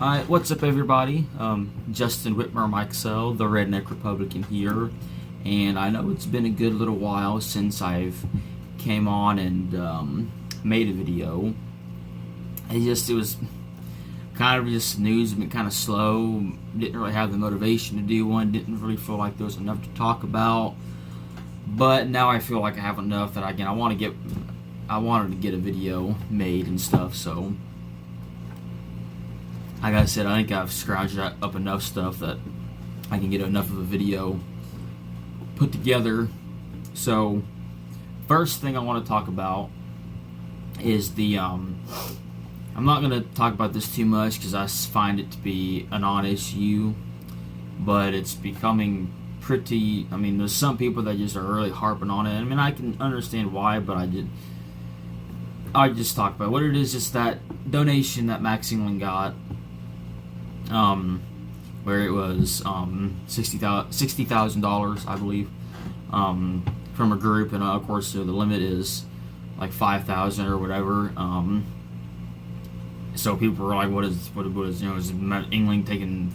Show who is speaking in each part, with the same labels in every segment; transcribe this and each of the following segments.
Speaker 1: Alright, what's up everybody? Justin Wittmer-Mikesell, the Redneck Republican here, and I know it's been a good little while since I've came on and made a video. It was kind of just news, been kind of slow, didn't really have the motivation to do one, didn't really feel like there was enough to talk about, but now I feel like I have enough that I wanted to get a video made and stuff, so like I said, I think I've scrounged up enough stuff that I can get enough of a video put together. So, first thing I want to talk about is I'm not going to talk about this too much because I find it to be a non-issue, but it's becoming pretty. I mean, there's some people that just are really harping on it. I mean, I can understand why, but I just talk about what it is. Just that donation that Max Engling got. Where it was $60,000, I believe, from a group, and of course the limit is like 5,000 or whatever. So people were like, "What is is Engling taking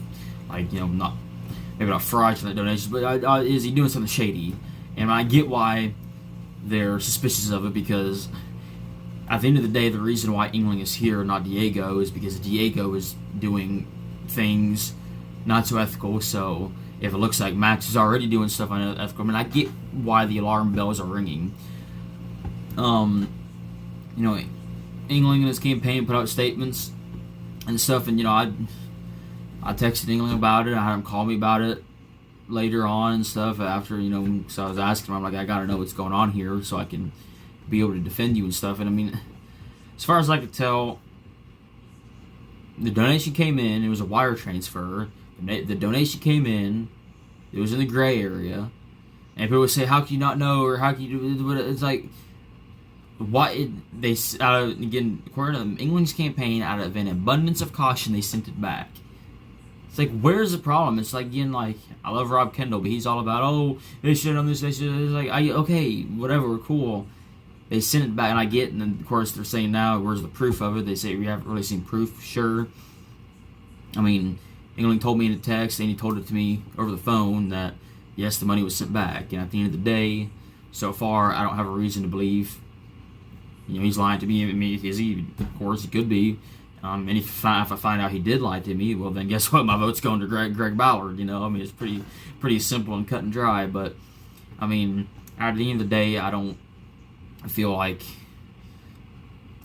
Speaker 1: not maybe not fraudulent donations, but is he doing something shady?" And I get why they're suspicious of it, because at the end of the day, the reason why Engling is here, not Diego, is because Diego is doing things not so ethical. So if it looks like Max is already doing stuff unethical, I mean, I get why the alarm bells are ringing. Engling in his campaign put out statements and stuff, and I texted Engling about it. I had him call me about it later on and stuff after, so I was asking him, I'm like, I gotta know what's going on here so I can be able to defend you and stuff. And I mean, as far as I could tell, the donation came in. It was a wire transfer. The donation came in. It was in the gray area. And people would say, "How can you not know?" Or "How can you do it?" It's like, why they again, according to Engling's campaign, out of an abundance of caution, they sent it back. It's like, where's the problem? It's like, again, like, I love Rob Kendall, but he's all about, oh, they should have done this. They should. It's like, okay, whatever, cool. They sent it back, and I get, and then of course they're saying now, where's the proof of it? They say we haven't really seen proof. Sure. I mean, England told me in a text, and he told it to me over the phone that yes, the money was sent back. And at the end of the day, so far, I don't have a reason to believe, he's lying to me. I mean, is he? Of course, he could be. And if I find out he did lie to me, well, then guess what? My vote's going to Greg Ballard. I mean, it's pretty simple and cut and dry. But I mean, at the end of the day, I feel like,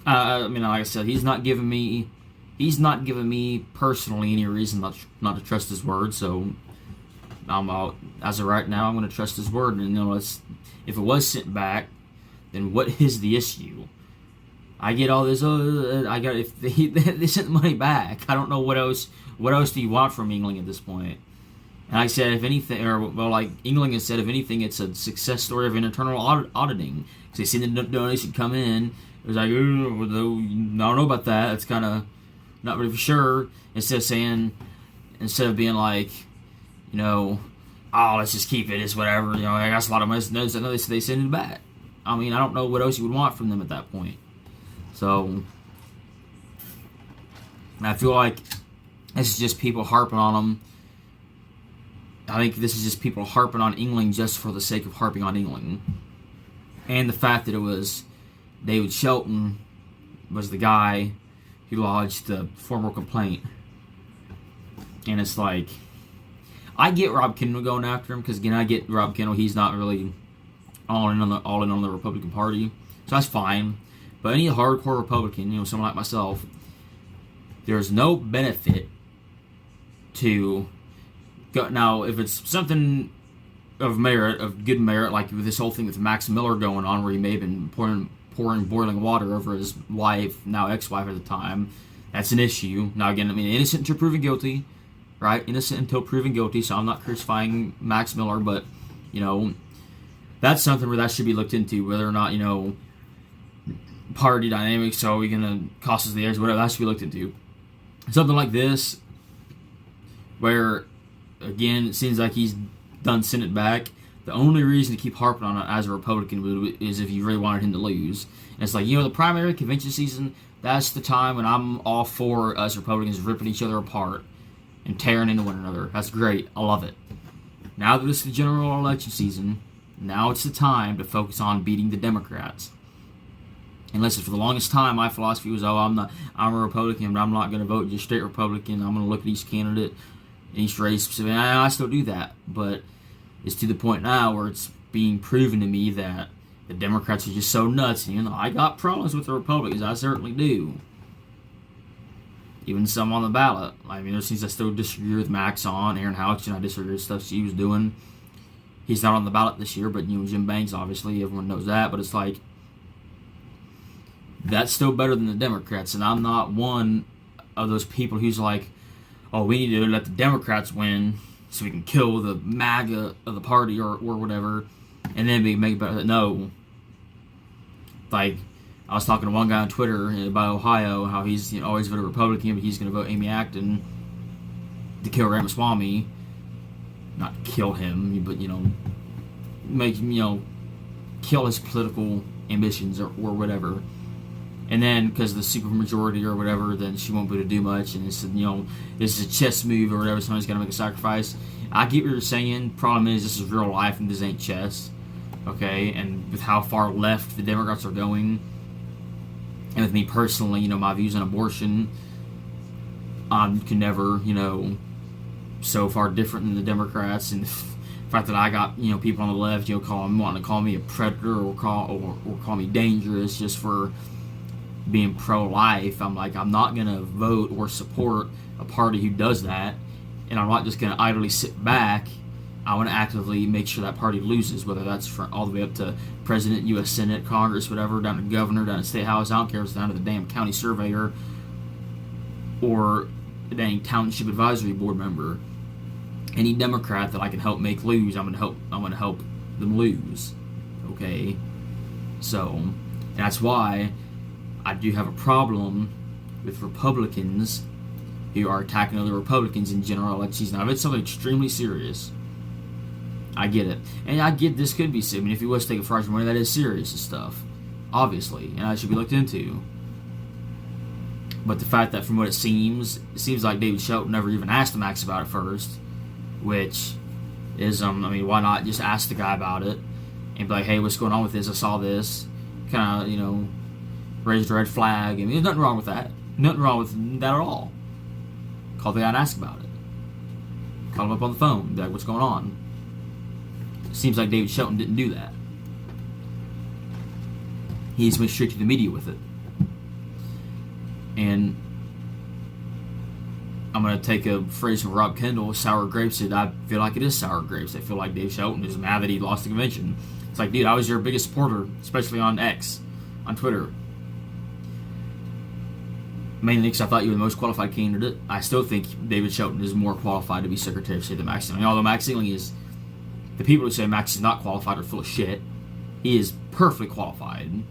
Speaker 1: I mean, like I said, he's not giving me personally any reason not to trust his word. So as of right now, I'm going to trust his word. And if it was sent back, then what is the issue? I get all this. If they sent the money back, I don't know what else. What else do you want from Engling at this point? And I said, if anything, like Engling has said, if anything, it's a success story of an internal auditing. Because they seen the donation come in, it was like, I don't know about that. It's kind of not really for sure. Instead of being like, oh, let's just keep it. It's whatever. I got a lot of money. No, they send it back. I mean, I don't know what else you would want from them at that point. So I feel like this is just people harping on them. I think this is just people harping on Engling just for the sake of harping on Engling. And the fact that it was David Shelton was the guy who lodged the formal complaint. And it's like, I get Rob Kendall going after him, because again, I get Rob Kendall. He's not really all in on the Republican Party, so that's fine. But any hardcore Republican, someone like myself, there's no benefit to go. Now, if it's something of good merit, like with this whole thing with Max Miller going on, where he may have been pouring boiling water over his wife, now ex-wife at the time, that's an issue. Now, again, I mean, innocent until proven guilty, right? Innocent until proven guilty, so I'm not crucifying Max Miller, but, that's something where that should be looked into, whether or not, party dynamics, so we're going to cost us the edge, whatever, that should be looked into. Something like this, where, again, it seems like he's done sent it back. The only reason to keep harping on it as a Republican is if you really wanted him to lose. And it's like, the primary convention season, That's the time when I'm all for us Republicans ripping each other apart and tearing into one another. That's great. I love it. Now that it's the general election season, now it's the time to focus on beating the Democrats. And listen, for the longest time, my philosophy was, I'm a Republican, but I'm not going to vote just straight Republican. I'm going to look at each candidate, each race specific. And I still do that, but it's to the point now where it's being proven to me that the Democrats are just so nuts. And, I got problems with the Republicans. I certainly do. Even some on the ballot. I mean, there's things I still disagree with Max on. Aaron Houchin, I disagree with stuff she was doing. He's not on the ballot this year, but, Jim Banks, obviously, everyone knows that. But it's like, that's still better than the Democrats. And I'm not one of those people who's like, we need to let the Democrats win so we can kill the MAGA of the party or whatever, and then make it better. No. Like, I was talking to one guy on Twitter about Ohio, how he's always voted Republican, but he's going to vote Amy Acton to kill Ramaswamy. Not kill him, but, make him, kill his political ambitions or whatever. And then, because of the supermajority or whatever, then she won't be able to do much. And it's, this is a chess move or whatever. Somebody's got to make a sacrifice. I get what you're saying. Problem is, this is real life and this ain't chess. Okay? And with how far left the Democrats are going, and with me personally, my views on abortion, I can never, so far different than the Democrats. And the fact that I got, people on the left, wanting to call me a predator or call me dangerous just for being pro-life. I'm like, I'm not going to vote or support a party who does that, and I'm not just going to idly sit back. I want to actively make sure that party loses, whether that's all the way up to president, U.S. Senate, Congress, whatever, down to governor, down to state house. I don't care if it's down to the damn county surveyor or the dang township advisory board member. Any Democrat that I can help make lose, I'm going to help them lose. Okay? So, that's why I do have a problem with Republicans who are attacking other Republicans in general election season. Now, if it's something extremely serious, I get it. And I get this could be serious. I mean, if he was taking fraudulent money, that is serious and stuff. Obviously. And that should be looked into. But the fact that from what it seems like David Shelton never even asked Max about it first, which is, why not just ask the guy about it and be like, hey, what's going on with this? I saw this. Kind of, raised a red flag. I mean, there's nothing wrong with that. Nothing wrong with that at all. Call the guy and ask about it. Call him up on the phone. Be like, what's going on? It seems like David Shelton didn't do that. He just went straight to the media with it. And I'm going to take a phrase from Rob Kendall, sour grapes. I feel like it is sour grapes. I feel like Dave Shelton is mad that he lost the convention. It's like, dude, I was your biggest supporter, especially on X, on Twitter. Mainly because I thought you were the most qualified candidate. I still think David Shelton is more qualified to be Secretary of State than Max Engling. Although Max Engling is, the people who say Max is not qualified are full of shit. He is perfectly qualified. And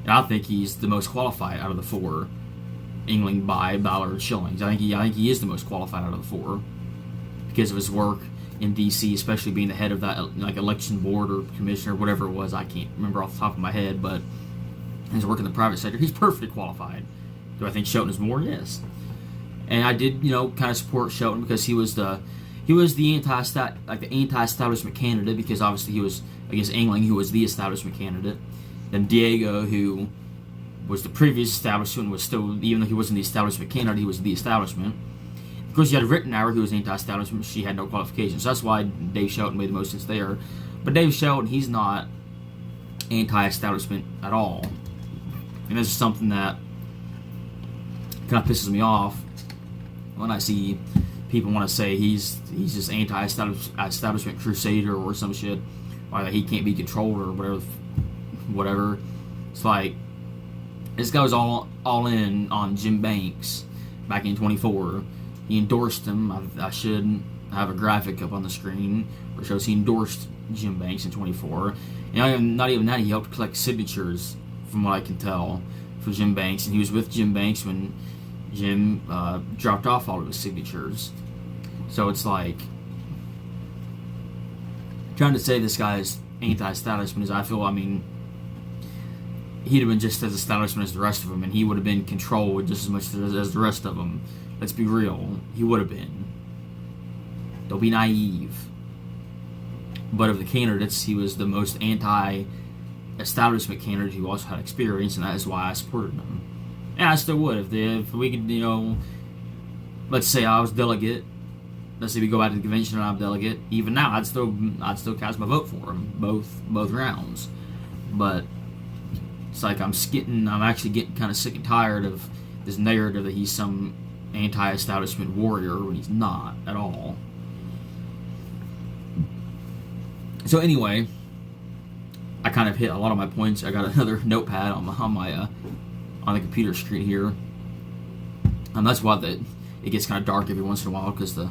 Speaker 1: I think he's the most qualified out of the four. Engling by Ballard Shillings. I think he is the most qualified out of the four because of his work in D.C., especially being the head of that election board or commissioner, whatever it was. I can't remember off the top of my head, but his work in the private sector, he's perfectly qualified. Do I think Shelton is more? Yes. And I did, kind of support Shelton because he was the anti-establishment candidate, because obviously he was against Engling, who was the establishment candidate. Then Diego, who was the previous establishment, was still, even though he wasn't the establishment candidate, he was the establishment. Of course, you had Rittenhour, who was anti-establishment. She had no qualifications. So that's why Dave Shelton made the most sense there. But Dave Shelton, he's not anti-establishment at all. And this is something that kind of pisses me off when I see people want to say he's just anti-establishment crusader or some shit, or that he can't be controlled or whatever. It's like, this guy was all in on Jim Banks back in 24. He endorsed him. I should have a graphic up on the screen where it shows he endorsed Jim Banks in 24. And not even that, he helped collect signatures, from what I can tell, for Jim Banks. And he was with Jim Banks when Jim dropped off all of his signatures. So it's like, trying to say this guy is anti-establishment is, he'd have been just as establishment as the rest of them, and he would have been controlled just as much as the rest of them. Let's be real. He would have been. Don't be naive. But of the candidates, he was the most anti-establishment candidate who also had experience, and that is why I supported him. And I still would. If we could, let's say I was delegate. Let's say we go back to the convention and I'm delegate. Even now, I'd still cast my vote for him, both rounds. But it's like I'm actually getting kind of sick and tired of this narrative that he's some anti-establishment warrior when he's not at all. So anyway, I kind of hit a lot of my points. I got another notepad on the computer screen here. And that's why it gets kind of dark every once in a while, because the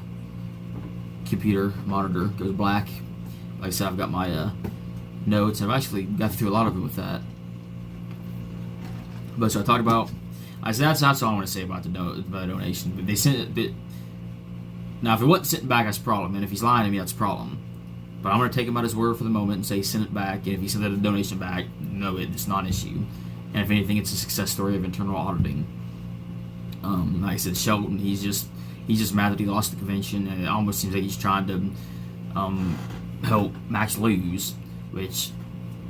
Speaker 1: computer monitor goes black. Like I said, I've got my notes. I've actually got through a lot of it with that. But so I talked about. I said that's all I want to say about the donation. But they sent it. Now, if it wasn't sent back, that's a problem. And if he's lying to me, that's a problem. But I'm going to take him at his word for the moment and say send it back. And if he sent the donation back, no, it's not an issue. And if anything, it's a success story of internal auditing. Like I said, Shelton, he's just mad that he lost the convention, and it almost seems like he's trying to help Max lose, which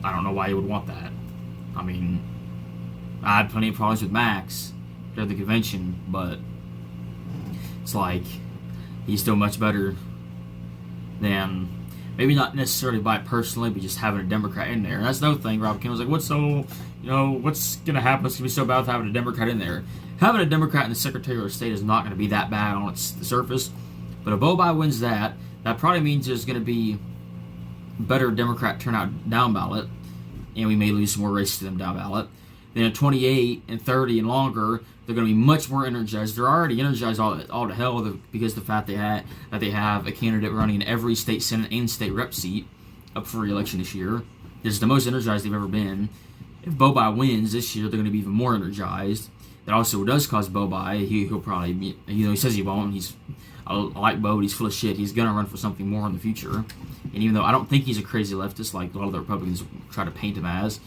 Speaker 1: I don't know why he would want that. I mean, I had plenty of problems with Max during the convention, but it's like he's still much better than, maybe not necessarily by it personally, but just having a Democrat in there. And that's another thing. Rob Kane was like, what's going to happen? It's going to be so bad with having a Democrat in there. Having a Democrat in the Secretary of State is not going to be that bad on the surface. But if Bobai wins that probably means there's going to be better Democrat turnout down ballot, and we may lose some more races to them down ballot. Then at 28 and 30 and longer, they're going to be much more energized. They're already energized all to hell because of the fact that they have a candidate running in every state senate and state rep seat up for re-election this year. This is the most energized they've ever been. If Bobai wins this year, they're going to be even more energized. That also does cause Bobai. He'll probably be, he says he won't. I like Bo, but he's full of shit. He's going to run for something more in the future. And even though I don't think he's a crazy leftist like a lot of the Republicans try to paint him as,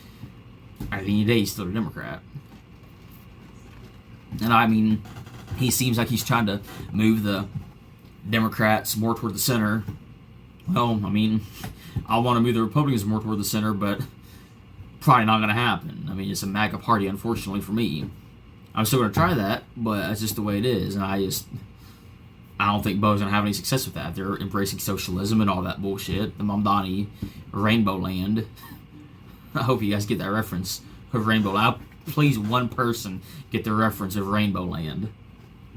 Speaker 1: at the end of the day, he's still a Democrat. And I mean, he seems like he's trying to move the Democrats more toward the center. Well, I mean, I want to move the Republicans more toward the center, but probably not going to happen. I mean, it's a MAGA party, unfortunately for me. I'm still going to try that, but that's just the way it is. And I don't think Bo's going to have any success with that. They're embracing socialism and all that bullshit. The Mamdani Rainbow Land. I hope you guys get that reference of Rainbow Land. Please, one person get the reference of Rainbow Land.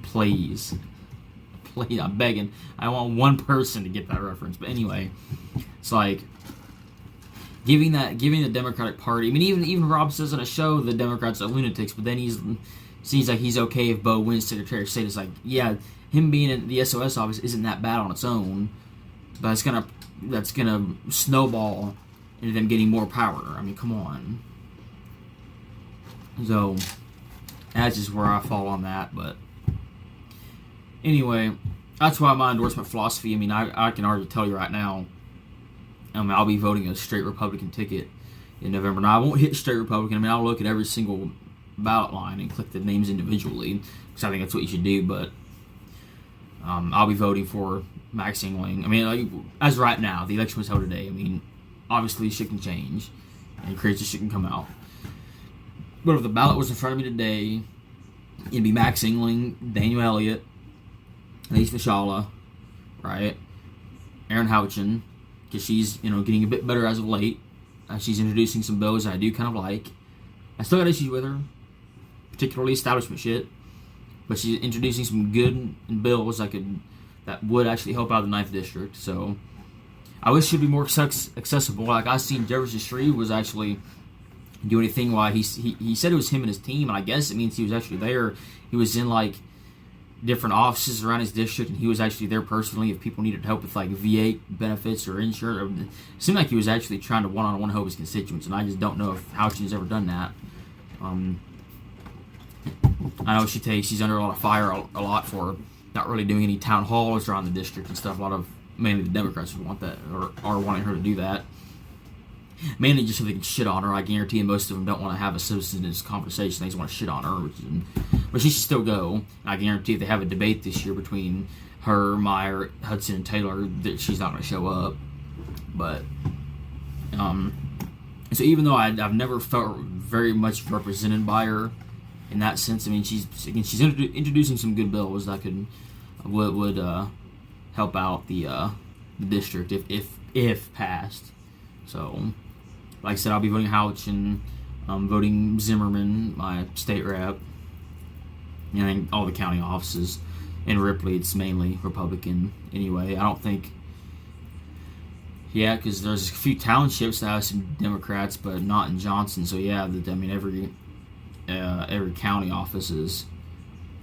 Speaker 1: Please, I'm begging. I want one person to get that reference. But anyway, it's like giving the Democratic Party. I mean, even Rob says on a show the Democrats are lunatics, but then seems like he's okay if Bo wins Secretary of State. It's like, yeah, him being in the SOS office isn't that bad on its own, but that's gonna snowball into them getting more power. I mean, come on. So that's just where I fall on that. But anyway, that's why my endorsement philosophy. I mean, I can already tell you right now. I'll be voting a straight Republican ticket in November. Now, I won't hit straight Republican. I mean, I'll look at every single ballot line and click the names individually, because I think that's what you should do. But I'll be voting for Max Engling. I mean, like, as right now, the election was held today. I mean, obviously shit can change and crazy shit can come out. But if the ballot was in front of me today, it'd be Max Engling, Daniel Elliott, Lisa Fashala, right? Aaron Houchin, because she's getting a bit better as of late. She's introducing some bills I do kind of like. I still got issues with her, particularly establishment shit, but she's introducing some good bills that would actually help out the 9th District. So I wish she'd be more accessible. Like, I seen Jefferson Shreve was actually doing a thing while he said it was him and his team, and I guess it means he was actually there. He was in like different offices around his district, and he was actually there personally if people needed help with like VA benefits or insurance. It seemed like he was actually trying to one-on-one help his constituents, and I just don't know if Houchin's ever done that. I know she's under a lot of fire a lot for not really doing any town halls around the district and stuff. Mainly the Democrats would want that or are wanting her to do that. mainly just so they can shit on her. I guarantee most of them don't want to have a substantive conversation. They just want to shit on her, but she should still go. I guarantee if they have a debate this year between her, Meyer, Hudson, and Taylor, that she's not going to show up. But so even though I've never felt very much represented by her in that sense, I mean, she's introducing some good bills that would help out the district if passed. So, like I said, I'll be voting Houch and voting Zimmerman, my state rep, and all the county offices. In Ripley, it's mainly Republican anyway. I don't think, because there's a few townships that have some Democrats, but not in Johnson. So every county office is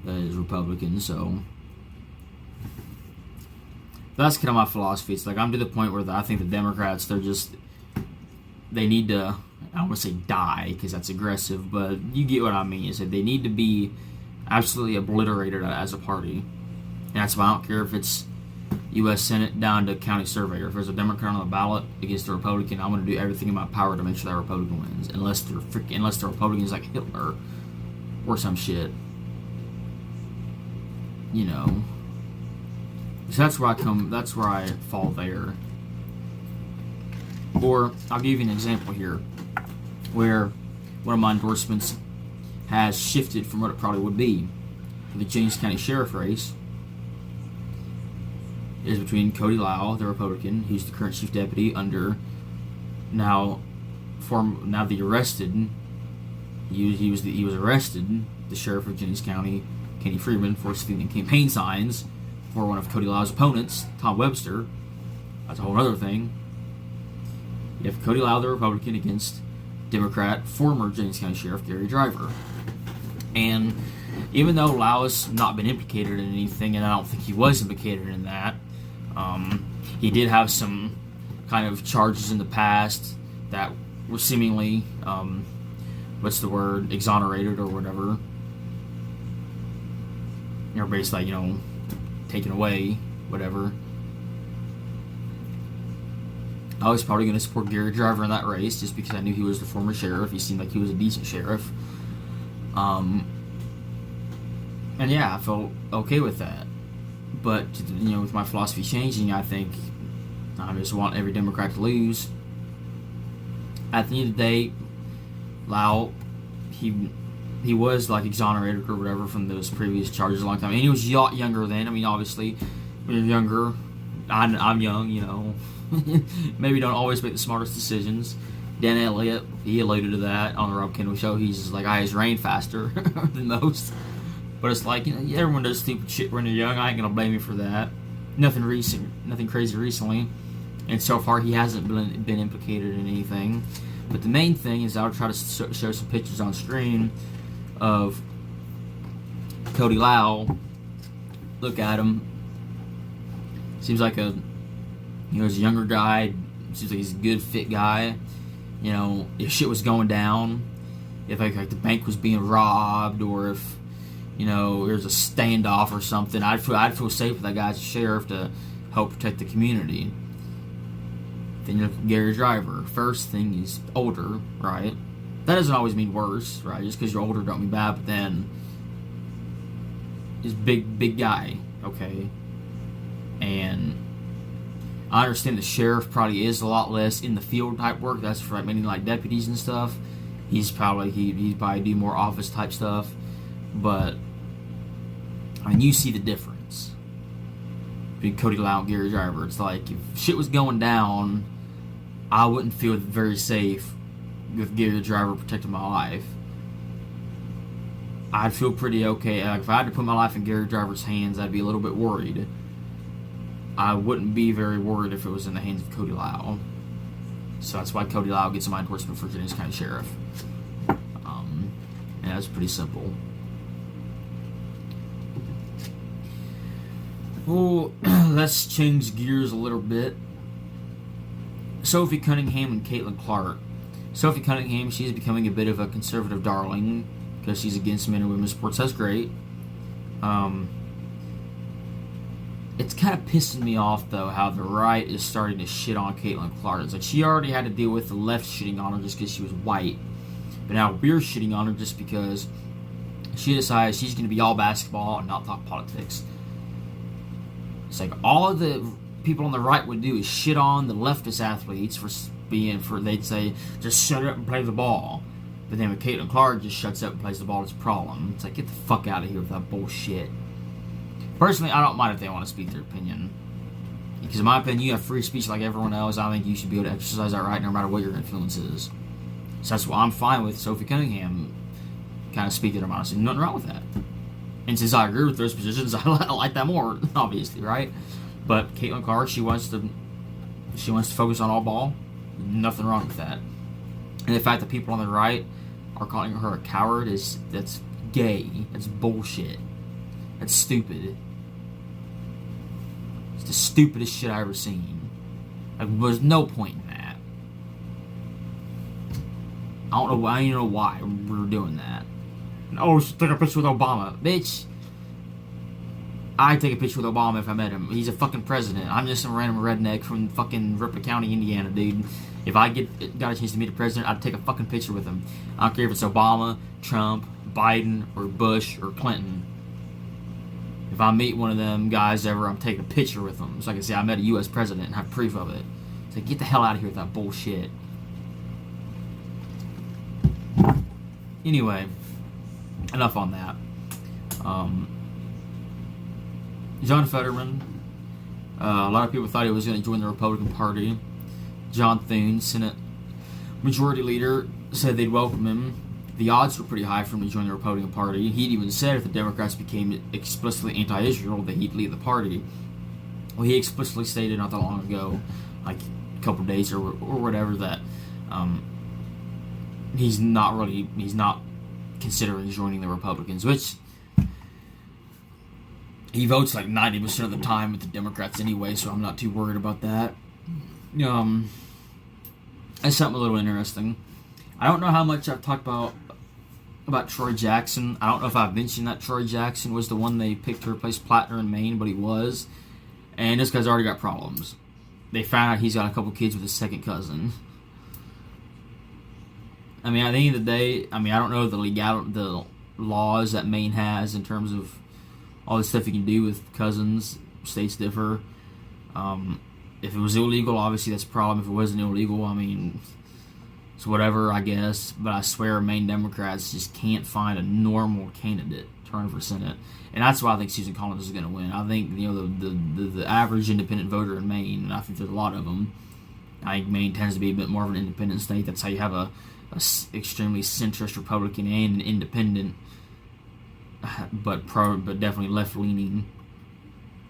Speaker 1: Republican. So that's kind of my philosophy. It's like I'm to the point where I think the Democrats, they need to, I don't want to say die because that's aggressive, but you get what I mean. Is that they need to be absolutely obliterated as a party. And that's why I don't care if it's U.S. Senate down to county surveyor. If there's a Democrat on the ballot against a Republican, I'm going to do everything in my power to make sure that Republican wins. Unless the Republican is like Hitler or some shit. So that's where I fall there. Or I'll give you an example here where one of my endorsements has shifted from what it probably would be. The James County Sheriff race is between Cody Lau, the Republican, who's the current chief deputy under now the arrested. He was arrested, the sheriff of Jennings County, Kenny Freeman, for stealing campaign signs for one of Cody Lau's opponents, Tom Webster. That's a whole other thing. You have Cody Lau, the Republican, against Democrat, former Jennings County Sheriff Gary Driver. And even though Lau has not been implicated in anything, and I don't think he was implicated in that, he did have some kind of charges in the past that were seemingly, exonerated or whatever. Everybody's taken away, whatever. I was probably going to support Gary Driver in that race just because I knew he was the former sheriff. He seemed like he was a decent sheriff. I felt okay with that. But, with my philosophy changing, I think I just want every Democrat to lose. At the end of the day, Lau, he was exonerated or whatever from those previous charges a long time. And he was a lot younger then. I mean, obviously, when you're younger, I'm young, maybe don't always make the smartest decisions. Dan Elliott, he alluded to that on the Rob Kendall show. He's just like, I just ran faster than most. But it's like, everyone does stupid shit when they're young. I ain't gonna blame you for that. Nothing crazy recently. And so far, he hasn't been implicated in anything. But the main thing is I'll try to show some pictures on screen of Cody Lau. Look at him. Seems like he's a younger guy. Seems like he's a good, fit guy. If shit was going down, if the bank was being robbed, or if there's a standoff or something, I'd feel safe with that guy as a sheriff to help protect the community. Then Gary Driver. First thing, he's older, right? That doesn't always mean worse, right? Just because you're older don't mean bad, but then he's big guy, okay? And I understand the sheriff probably is a lot less in the field type work. That's for many deputies and stuff. He'd probably do more office type stuff. But you see the difference between Cody Lau and Gary Driver. It's like if shit was going down, I wouldn't feel very safe with Gary Driver protecting my life. I'd feel pretty okay. If I had to put my life in Gary Driver's hands, I'd be a little bit worried. I wouldn't be very worried if it was in the hands of Cody Lau. So that's why Cody Lau gets my endorsement for Jennings County Sheriff. And that's pretty simple. Well, let's change gears a little bit. Sophie Cunningham and Caitlin Clark. Sophie Cunningham, she's becoming a bit of a conservative darling because she's against men and women's sports. That's great. It's kind of pissing me off, though, how the right is starting to shit on Caitlin Clark. It's like she already had to deal with the left shitting on her just because she was white. But now we're shitting on her just because she decided she's going to be all basketball and not talk politics. It's like all of the people on the right would do is shit on the leftist athletes they'd say, just shut up and play the ball. But then when Caitlin Clark just shuts up and plays the ball, it's a problem. It's like, get the fuck out of here with that bullshit. Personally, I don't mind if they want to speak their opinion. Because in my opinion, you have free speech like everyone else. I think you should be able to exercise that right no matter what your influence is. So that's why I'm fine with Sophie Cunningham kind of speaking their mind. There's nothing wrong with that. And since I agree with those positions, I like that more, obviously, right? But Caitlin Clark, she wants to focus on all ball. Nothing wrong with that. And the fact that people on the right are calling her a coward that's gay. That's bullshit. That's stupid. It's the stupidest shit I ever seen. Like, there's no point in that. I don't even know why we're doing that. Oh, she took a picture with Obama. Bitch. I'd take a picture with Obama if I met him. He's a fucking president. I'm just some random redneck from fucking Ripper County, Indiana, dude. If I got a chance to meet a president, I'd take a fucking picture with him. I don't care if it's Obama, Trump, Biden, or Bush, or Clinton. If I meet one of them guys ever, I'm taking a picture with them. So I can say I met a U.S. president and have proof of it. It's like, get the hell out of here with that bullshit. Anyway, enough on that. John Fetterman. A lot of people thought he was going to join the Republican Party. John Thune, Senate Majority Leader, said they'd welcome him. The odds were pretty high for him to join the Republican Party. He'd even said if the Democrats became explicitly anti-Israel, that he'd leave the party. Well, he explicitly stated not that long ago, like a couple of days or whatever, that he's not considering joining the Republicans, which he votes like 90% of the time with the Democrats anyway, so I'm not too worried about that. That's something a little interesting. I don't know how much I've talked about Troy Jackson. I don't know if I've mentioned that Troy Jackson was the one they picked to replace Plattner in Maine, but he was. And this guy's already got problems. They found out he's got a couple kids with his second cousin. I mean, at the end of the day, I don't know the laws that Maine has in terms of all the stuff you can do with cousins. States differ. If it was illegal, obviously that's a problem. If it wasn't illegal, it's whatever, I guess. But I swear Maine Democrats just can't find a normal candidate to run for Senate. And that's why I think Susan Collins is going to win. I think, the average independent voter in Maine, and I think there's a lot of them, I think Maine tends to be a bit more of an independent state. That's how you have a extremely centrist Republican and an independent, but definitely left-leaning.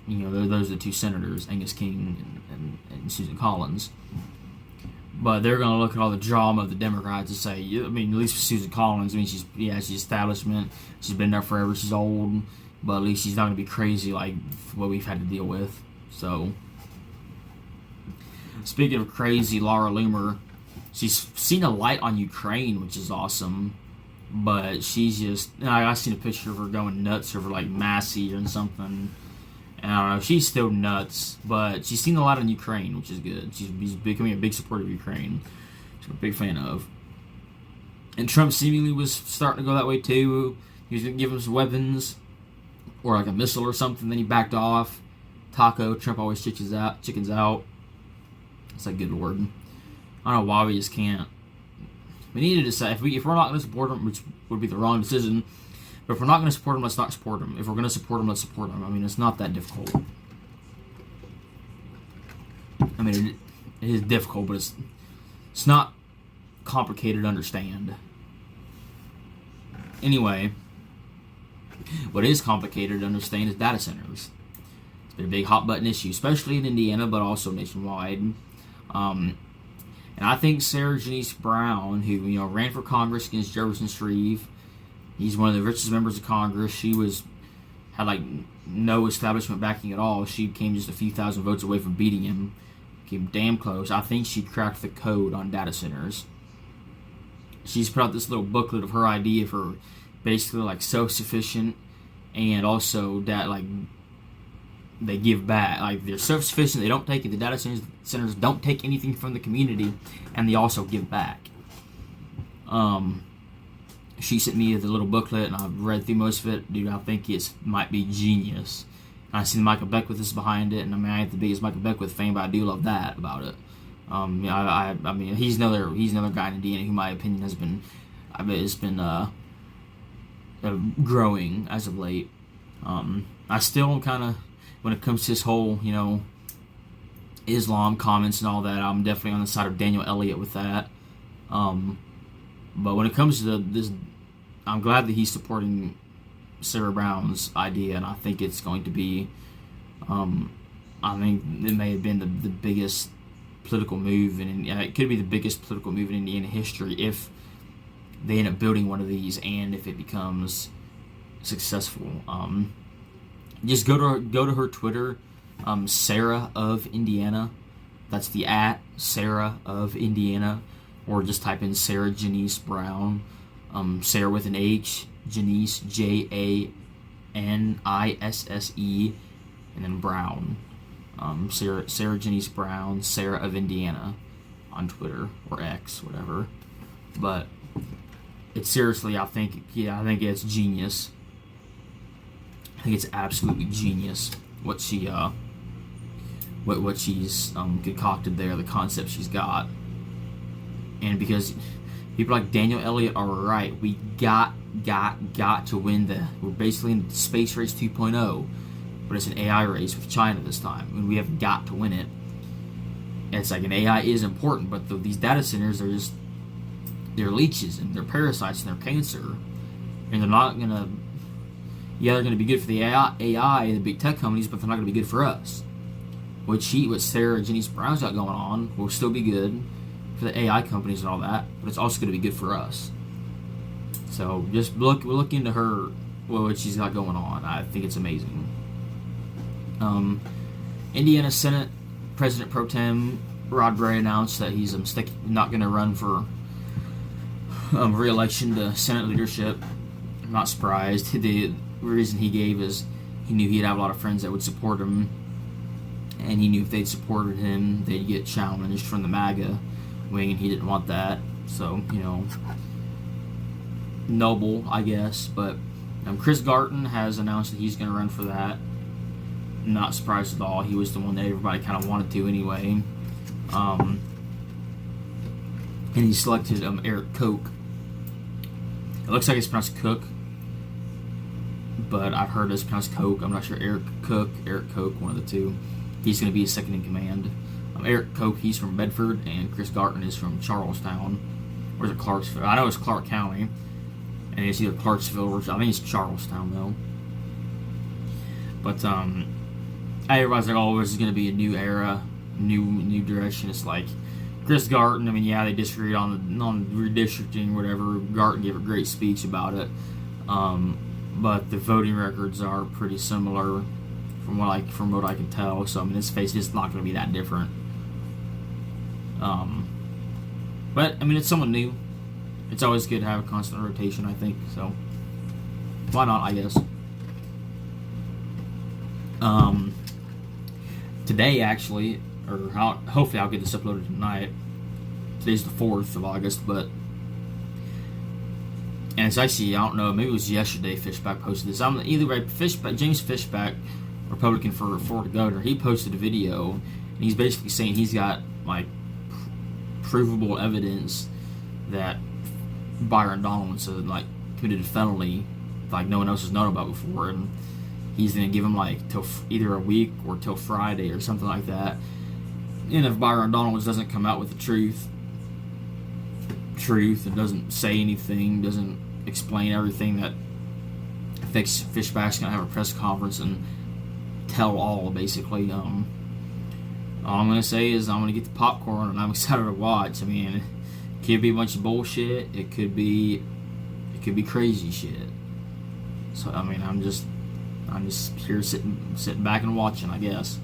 Speaker 1: Those are the two senators, Angus King and Susan Collins. But they're going to look at all the drama of the Democrats and say, at least for Susan Collins, she's establishment. She's been there forever. She's old. But at least she's not going to be crazy like what we've had to deal with. So, speaking of crazy, Laura Loomer, she's seen a light on Ukraine, which is awesome. But she's just, I seen a picture of her going nuts over like Massey or something. And I don't know, she's still nuts, but she's seen a lot in Ukraine, which is good. She's becoming a big supporter of Ukraine, which I'm a big fan of. And Trump seemingly was starting to go that way too. He was going to give him some weapons, or like a missile or something, then he backed off. Trump always chickens out. It's like, good lord. I don't know why we just can't. We need to decide, if we're not going to support him, which would be the wrong decision, but if we're not going to support him, let's not support him. If we're going to support him, let's support him. It's not that difficult. It is difficult, but it's not complicated to understand. Anyway, what is complicated to understand is data centers. It's been a big hot-button issue, especially in Indiana, but also nationwide. And I think Sarah Janice Brown, who ran for Congress against Jefferson Shreve, he's one of the richest members of Congress. She had no establishment backing at all. She came just a few thousand votes away from beating him. Came damn close. I think she cracked the code on data centers. She's put out this little booklet of her idea for basically self-sufficient and also that they give back. Like, they're self-sufficient. They don't take it. The data centers don't take anything from the community, and they also give back. She sent me the little booklet, and I've read through most of it. Dude, I think it might be genius. And I see Michael Beckwith is behind it, and I mean, I ain't the biggest Michael Beckwith fan, but I do love that about it. I mean, he's another guy in Indiana who, in my opinion, has been growing as of late. I still kind of, when it comes to this whole, Islam comments and all that, I'm definitely on the side of Daniel Elliott with that. But when it comes to this, I'm glad that he's supporting Sarah Brown's idea, and I think it's going to be, I think it may have been the biggest political move, and it could be the biggest political move in Indiana history if they end up building one of these, and if it becomes successful. Just go to her Twitter, Sarah of Indiana. That's the @ Sarah of Indiana, or just type in Sarah Janice Brown. Sarah with an H, Janice Janisse, and then Brown. Sarah Janice Brown, Sarah of Indiana, on Twitter or X, whatever. But it's seriously, I think it's genius. I think it's absolutely genius what she's concocted there, the concept she's got. And because people like Daniel Elliott are right, we got to win we're basically in Space Race 2.0, but it's an AI race with China this time, and we have got to win it. And it's like, an AI is important, but these data centers are just, they're leeches, and they're parasites, and they're cancer, and they're not gonna, they're gonna be good for the AI and the big tech companies, but they're not gonna be good for us. What Sarah Janice Brown's got going on will still be good for the AI companies and all that, but it's also going to be good for us. So just look into her, what she's got going on. I think it's amazing. Indiana Senate President Pro Tem Rod Gray announced that he's not going to run for re-election to Senate leadership. I'm not surprised. The reason he gave is he knew he'd have a lot of friends that would support him, and he knew if they'd supported him, they'd get challenged from the MAGA wing, and he didn't want that. So, noble, I guess. But Chris Garton has announced that he's going to run for that. Not surprised at all. He was the one that everybody kind of wanted to anyway. And he selected Eric Koch. It looks like it's pronounced Cook, but I've heard it's pronounced Koch. I'm not sure. Eric Koch, one of the two. He's going to be his second in command. Eric Koch, he's from Bedford, and Chris Garton is from Charlestown. Or is it Clarksville? I know it's Clark County, and it's either Clarksville or I think it's Charlestown though. But everybody's like, "Oh, this is going to be a new era, new direction." It's like Chris Garton. I mean, they disagreed on redistricting, whatever. Garton gave a great speech about it, but the voting records are pretty similar from what I can tell. So I mean, this face is not going to be that different. But I mean, it's someone new. It's always good to have a constant rotation, I think. So why not? I guess. Today, actually, hopefully I'll get this uploaded tonight. Today's the 4th of August, but and it's actually, I don't know, maybe it was yesterday Fishback posted this. Either way, James Fishback, Republican for Florida governor, he posted a video, and he's basically saying he's got like provable evidence that Byron Donaldson committed a felony like no one else has known about before, and he's going to give him till either a week or till Friday or something like that. And if Byron Donaldson doesn't come out with the truth and doesn't say anything, doesn't explain everything, that Fishback's going to have a press conference and tell all, basically. All I'm going to say is I'm going to get the popcorn, and I'm excited to watch. I mean, it could be a bunch of bullshit. It could be crazy shit. So I mean, I'm just here sitting back and watching, I guess.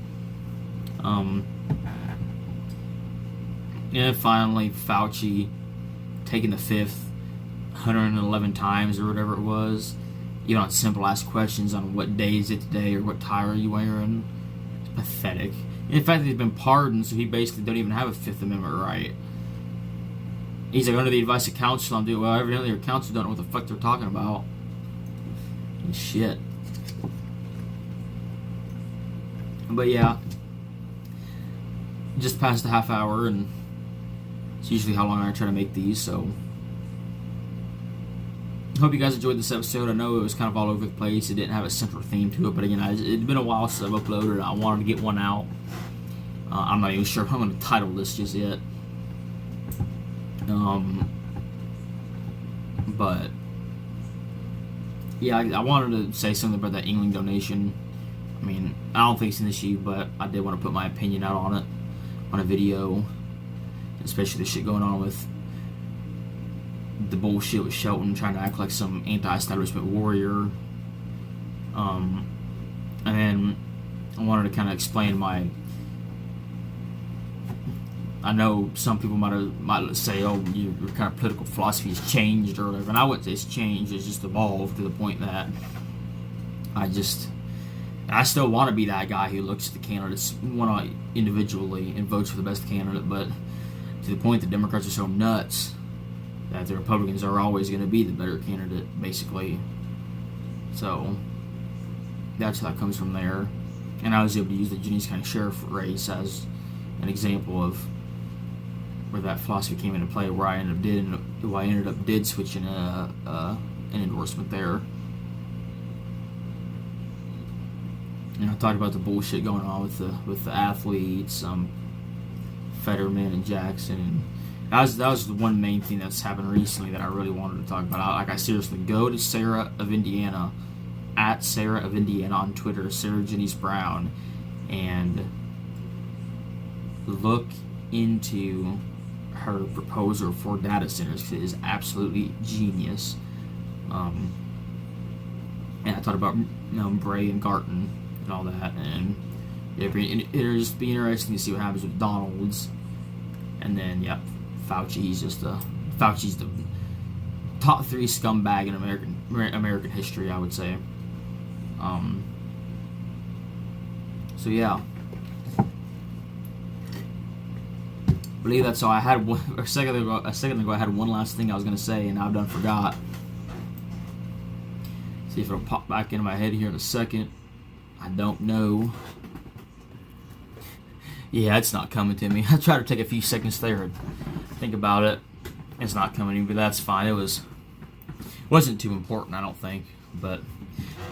Speaker 1: And finally, Fauci taking the fifth 111 times or whatever it was, on simple ass questions on what day is it today or what tie are you wearing. Pathetic. In fact, he's been pardoned, so he basically don't even have a Fifth Amendment right. He's like, under the advice of counsel, I'm doing well. Evidently, your counsel don't know what the fuck they're talking about. Shit. But yeah, just past a half hour, and it's usually how long I try to make these. So, hope you guys enjoyed this episode. I know it was kind of all over the place. It didn't have a central theme to it, but again, it'd been a while since I've uploaded it. I wanted to get one out. I'm not even sure if I'm going to title this just yet. But yeah, I wanted to say something about that Engling donation. I mean, I don't think it's an issue, but I did want to put my opinion out on it on a video, especially the shit going on with the bullshit with Shelton trying to act like some anti-establishment warrior. And then I wanted to kind of explain my. I know some people might say, "Oh, your kind of political philosophy has changed or whatever," and I wouldn't say it's changed. It's just evolved to the point that I still want to be that guy who looks at the candidates individually and votes for the best candidate, but to the point that Democrats are so nuts that the Republicans are always going to be the better candidate, basically. So that's how that comes from there. And I was able to use the Jennings County Sheriff race as an example of where that philosophy came into play, where I ended up did switching an endorsement there. And I talked about the bullshit going on with the athletes, Fetterman and Jackson. And that was the one main thing that's happened recently that I really wanted to talk about. I seriously go to Sarah of Indiana, at Sarah of Indiana on Twitter, Sarah Jennings Brown, and look into her proposal for data centers, because it is absolutely genius. And I talked about Bray and Garton and all that, and it'll just be interesting to see what happens with Donalds. And then Fauci's the top 3 scumbag in American history, I would say. So yeah, I believe that's all. I had a second ago. I had one last thing I was gonna say, and I've done forgot. See if it'll pop back into my head here in a second. I don't know. Yeah, it's not coming to me. I tried to take a few seconds there and think about it. It's not coming to me, but that's fine. Wasn't too important, I don't think. But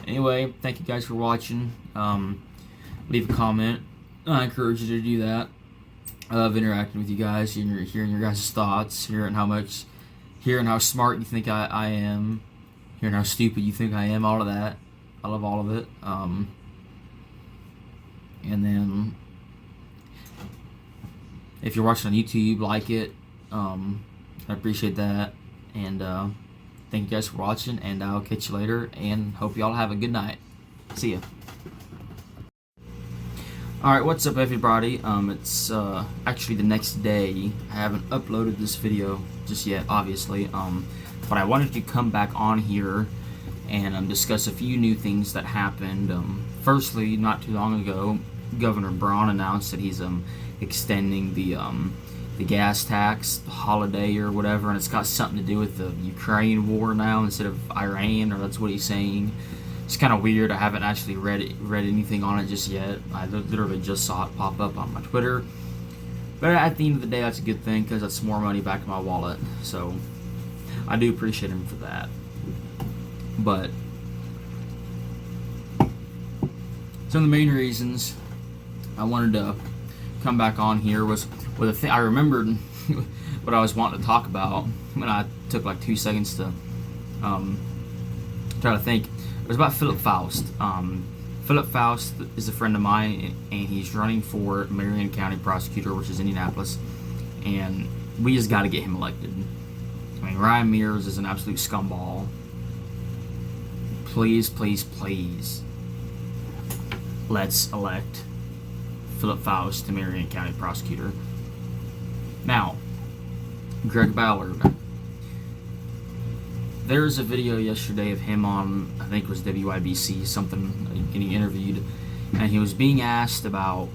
Speaker 1: anyway, thank you guys for watching. Leave a comment. I encourage you to do that. I love interacting with you guys, hearing your guys' thoughts, hearing how smart you think I am, hearing how stupid you think I am, all of that. I love all of it. And then if you're watching on YouTube, like it. I appreciate that. And thank you guys for watching, and I'll catch you later, and hope y'all have a good night. See ya. Alright, what's up everybody? It's actually the next day. I haven't uploaded this video just yet, obviously. But I wanted to come back on here and discuss a few new things that happened. Firstly, not too long ago, Governor Braun announced that he's extending the gas tax, the holiday or whatever, and it's got something to do with the Ukraine war now instead of Iran, or that's what he's saying. It's kind of weird. I haven't actually read anything on it just yet. I literally just saw it pop up on my Twitter. But at the end of the day, that's a good thing, because that's more money back in my wallet. So I do appreciate him for that. But some of the main reasons I wanted to come back on here was a thing I remembered what I was wanting to talk about when I took like 2 seconds to try to think. It was about Philip Faust. Philip Faust is a friend of mine, and he's running for Marion County Prosecutor, which is Indianapolis, and we just got to get him elected. I mean, Ryan Mears is an absolute scumball. Please, please, please, let's elect Philip Faust to Marion County Prosecutor. Now, Greg Ballard. There's a video yesterday of him on, I think it was WIBC, something, getting interviewed, and and he was being asked about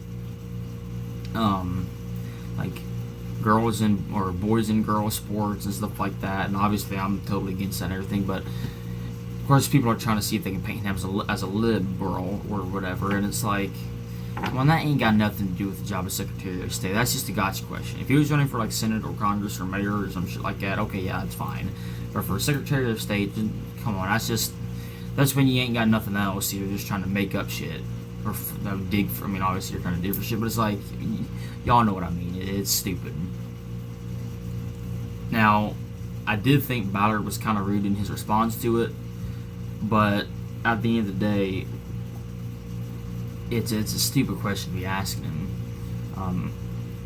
Speaker 1: like girls and or boys and girls sports and stuff like that. And obviously, I'm totally against that and everything, but of course, people are trying to see if they can paint him as a liberal or whatever, and it's like, well, that ain't got nothing to do with the job of Secretary of State. That's just a gotcha question. If he was running for like Senate or Congress or mayor or some shit like that, okay, yeah, that's fine. But for Secretary of State, come on, that's when you ain't got nothing else. You're just trying to make up shit or dig for. I mean, obviously you're trying to dig for shit, but it's like, y'all know what I mean. It's stupid. Now, I did think Ballard was kind of rude in his response to it, but at the end of the day, it's a stupid question to be asking him.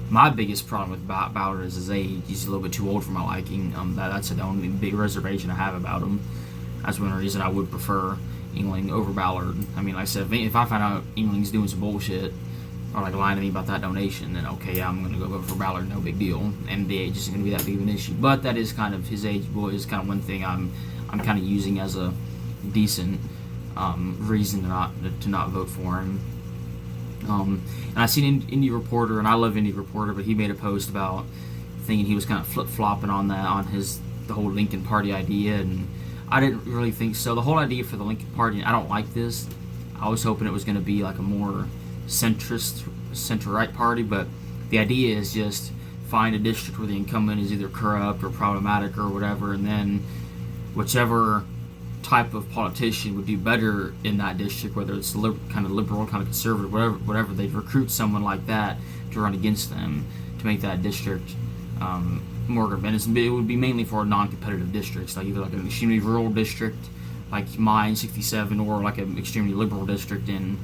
Speaker 1: My biggest problem with Ballard is his age. He's a little bit too old for my liking. That's the only big reservation I have about him. That's one reason I would prefer Engling over Ballard. I mean, like I said, if I find out Engling's doing some bullshit or like lying to me about that donation, then okay, yeah, I'm gonna go vote for Ballard. No big deal. And the age isn't gonna be that big of an issue. But that is kind of his age. Is kind of one thing I'm kind of using as a decent reason to not vote for him. And I seen Indie Reporter, and I love Indie Reporter, but he made a post about thinking he was kind of flip-flopping on that, on the whole Lincoln Party idea, and I didn't really think so. The whole idea for the Lincoln Party, I don't like this. I was hoping it was going to be like a more centrist, center-right party, but the idea is just find a district where the incumbent is either corrupt or problematic or whatever, and then whichever type of politician would do better in that district, whether it's kind of liberal, kind of conservative, whatever, they'd recruit someone like that to run against them to make that district more convincing. It would be mainly for non-competitive districts, like either like an extremely rural district like mine, 67, or like an extremely liberal district in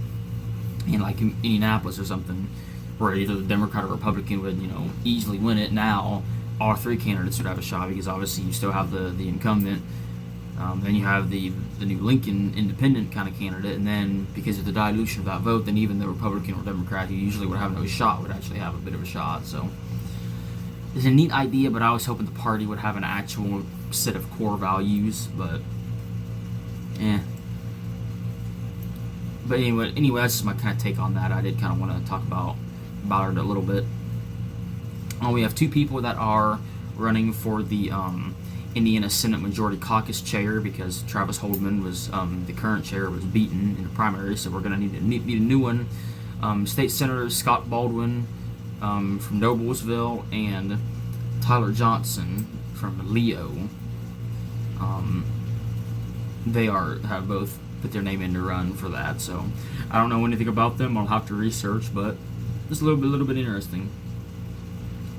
Speaker 1: like Indianapolis or something, where either the Democrat or Republican would easily win it. Now all three candidates would have a shot, because obviously you still have the incumbent. Then you have the new Lincoln independent kind of candidate, and then because of the dilution of that vote, then even the Republican or Democrat who usually would have no shot would actually have a bit of a shot. So it's a neat idea, but I was hoping the party would have an actual set of core values, but But anyway, that's just my kind of take on that. I did kind of want to talk about Ballard a little bit. We have two people that are running for the Indiana Senate Majority Caucus chair, because Travis Holdman was the current chair was beaten in the primary, so we're going to need a new one. State Senator Scott Baldwin from Noblesville and Tyler Johnson from Leo. They have both put their name in to run for that, so I don't know anything about them. I'll have to research, but it's a little bit interesting.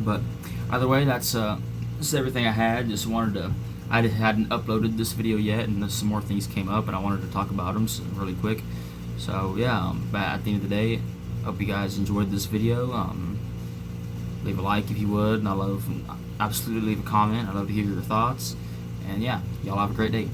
Speaker 1: But either way, that's everything I had. Just I hadn't uploaded this video yet, and some more things came up, and I wanted to talk about them really quick. So yeah, but at the end of the day, hope you guys enjoyed this video. Leave a like if you would, and absolutely leave a comment. I love to hear your thoughts. And yeah, y'all have a great day.